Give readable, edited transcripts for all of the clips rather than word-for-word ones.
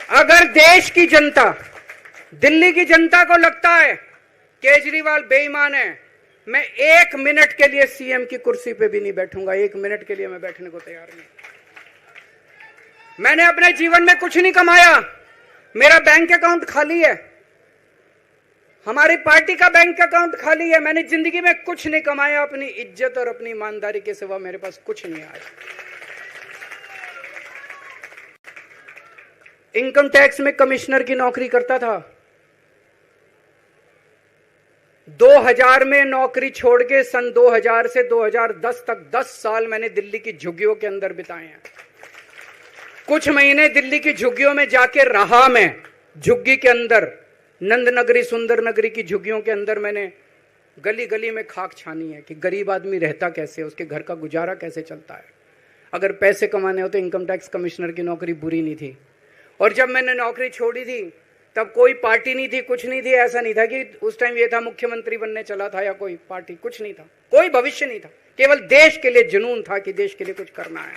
अगर देश की जनता, दिल्ली की जनता को लगता है केजरीवाल बेईमान है, मैं 1 मिनट के लिए सीएम की कुर्सी पे भी नहीं बैठूंगा। 1 मिनट के लिए मैं बैठने को तैयार नहीं। मैंने अपने जीवन में कुछ नहीं कमाया, मेरा बैंक अकाउंट खाली है, हमारी पार्टी का बैंक अकाउंट खाली है। मैंने जिंदगी में कुछ नहीं कमाया, अपनी इज्जत और अपनी ईमानदारी के सिवा मेरे पास कुछ नहीं आया। इनकम टैक्स में कमिश्नर की नौकरी करता था, 2000 में नौकरी छोड़ के सन 2000 से 2010 तक 10 साल मैंने दिल्ली की झुग्गियों के अंदर बिताए हैं। कुछ महीने दिल्ली की झुग्गियों में जाके रहा मैं, झुग्गी के अंदर, नंद नगरी सुंदर नगरी की झुग्गियों के अंदर मैंने गली गली में खाक छानी है कि गरीब आदमी रहता कैसे, उसके घर का गुजारा कैसे चलता है। अगर पैसे कमाने हो तो इनकम टैक्स कमिश्नर की नौकरी बुरी नहीं थी। और जब मैंने नौकरी छोड़ी थी तब कोई पार्टी नहीं थी, कुछ नहीं थी। ऐसा नहीं था कि उस टाइम ये था मुख्यमंत्री बनने चला था या कोई पार्टी, कुछ नहीं था, कोई भविष्य नहीं था। केवल देश के लिए जुनून था कि देश के लिए कुछ करना है,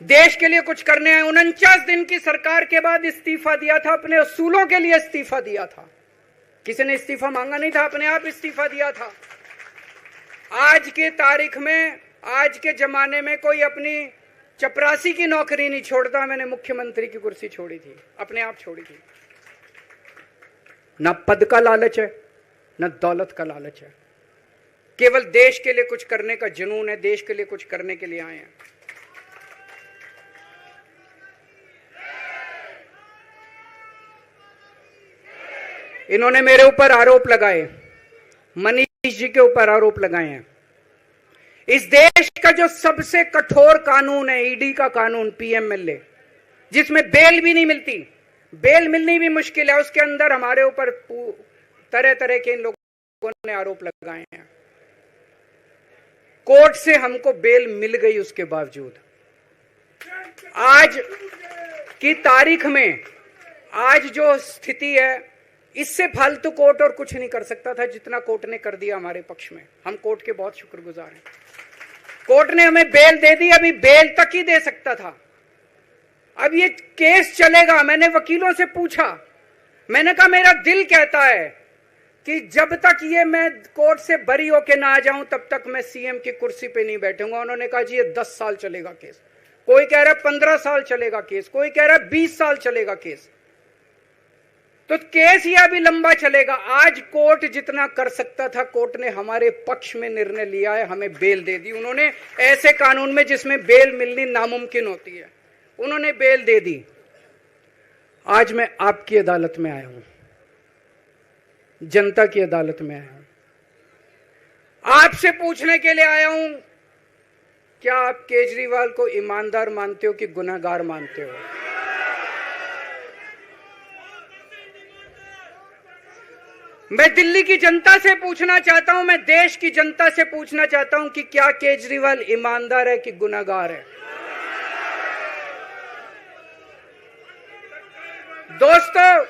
देश के लिए कुछ करने हैं। 49 दिन की सरकार के बाद इस्तीफा दिया था, अपने असूलों के लिए इस्तीफा दिया था। किसी ने इस्तीफा मांगा नहीं था, अपने आप इस्तीफा दिया था। आज के तारीख में, आज के जमाने में कोई अपनी चपरासी की नौकरी नहीं छोड़ता। मैंने मुख्यमंत्री की कुर्सी छोड़ी थी, अपने आप छोड़ी थी। ना पद का लालच है, ना दौलत का लालच है, केवल देश के लिए कुछ करने का जुनून है, देश के लिए कुछ करने के लिए आए हैं। इन्होंने मेरे ऊपर आरोप लगाए, मनीष जी के ऊपर आरोप लगाए हैं। इस देश का जो सबसे कठोर कानून है, ईडी का कानून, पीएमएलए, जिसमें बेल भी नहीं मिलती, बेल मिलनी भी मुश्किल है, उसके अंदर हमारे ऊपर तरह तरह के इन लोगों ने आरोप लगाए हैं। कोर्ट से हमको बेल मिल गई, उसके बावजूद आज की तारीख में, आज जो स्थिति है, इससे फालतू कोर्ट और कुछ नहीं कर सकता था जितना कोर्ट ने कर दिया हमारे पक्ष में। हम कोर्ट के बहुत शुक्रगुजार हैं। कोर्ट ने हमें बेल दे दी, अभी बेल तक ही दे सकता था। अब ये केस चलेगा। मैंने वकीलों से पूछा, मैंने कहा मेरा दिल कहता है कि जब तक ये मैं कोर्ट से बरी होके ना आ जाऊं तब तक मैं सीएम की कुर्सी पे नहीं बैठूंगा। उन्होंने कहा जी ये 10 साल चलेगा केस, कोई कह रहा है 15 साल चलेगा केस, कोई कह रहा है 20 साल चलेगा केस। तो केस ये अभी लंबा चलेगा। आज कोर्ट जितना कर सकता था, कोर्ट ने हमारे पक्ष में निर्णय लिया है, हमें बेल दे दी। उन्होंने ऐसे कानून में जिसमें बेल मिलनी नामुमकिन होती है, उन्होंने बेल दे दी। आज मैं आपकी अदालत में आया हूं, जनता की अदालत में आया हूं, आपसे पूछने के लिए आया हूं, क्या आप केजरीवाल को ईमानदार मानते हो कि गुनहगार मानते हो? मैं दिल्ली की जनता से पूछना चाहता हूं, मैं देश की जनता से पूछना चाहता हूं कि क्या केजरीवाल ईमानदार है कि गुनहगार है? दोस्तों,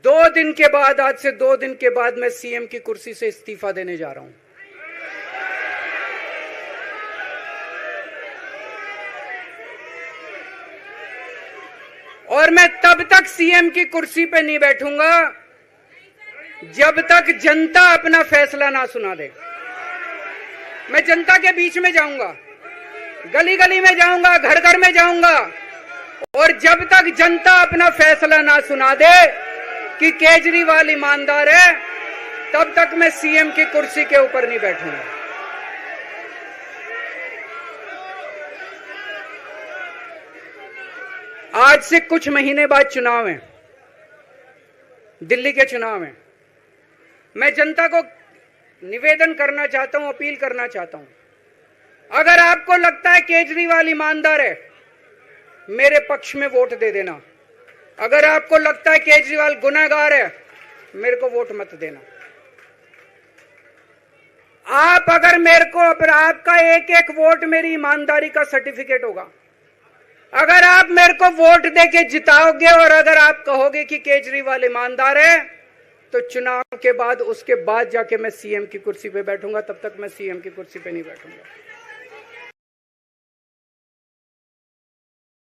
2 दिन के बाद, आज से 2 दिन के बाद मैं सीएम की कुर्सी से इस्तीफा देने जा रहा हूं। और मैं तब तक सीएम की कुर्सी पे नहीं बैठूंगा जब तक जनता अपना फैसला ना सुना दे। मैं जनता के बीच में जाऊंगा, गली गली में जाऊंगा, घर घर में जाऊंगा, और जब तक जनता अपना फैसला ना सुना दे कि केजरीवाल ईमानदार है, तब तक मैं सीएम की कुर्सी के ऊपर नहीं बैठूंगा। आज से कुछ महीने बाद चुनाव है, दिल्ली के चुनाव है। मैं जनता को निवेदन करना चाहता हूं, अपील करना चाहता हूं, अगर आपको लगता है केजरीवाल ईमानदार है, मेरे पक्ष में वोट दे देना। अगर आपको लगता है केजरीवाल गुनहगार है, मेरे को वोट मत देना। आप अगर मेरे को, आपका एक एक वोट मेरी ईमानदारी का सर्टिफिकेट होगा। अगर आप मेरे को वोट देके जिताओगे और अगर आप कहोगे कि केजरीवाल ईमानदार है, तो चुनाव के बाद, उसके बाद जाके मैं सीएम की कुर्सी पे बैठूंगा, तब तक मैं सीएम की कुर्सी पे नहीं बैठूंगा।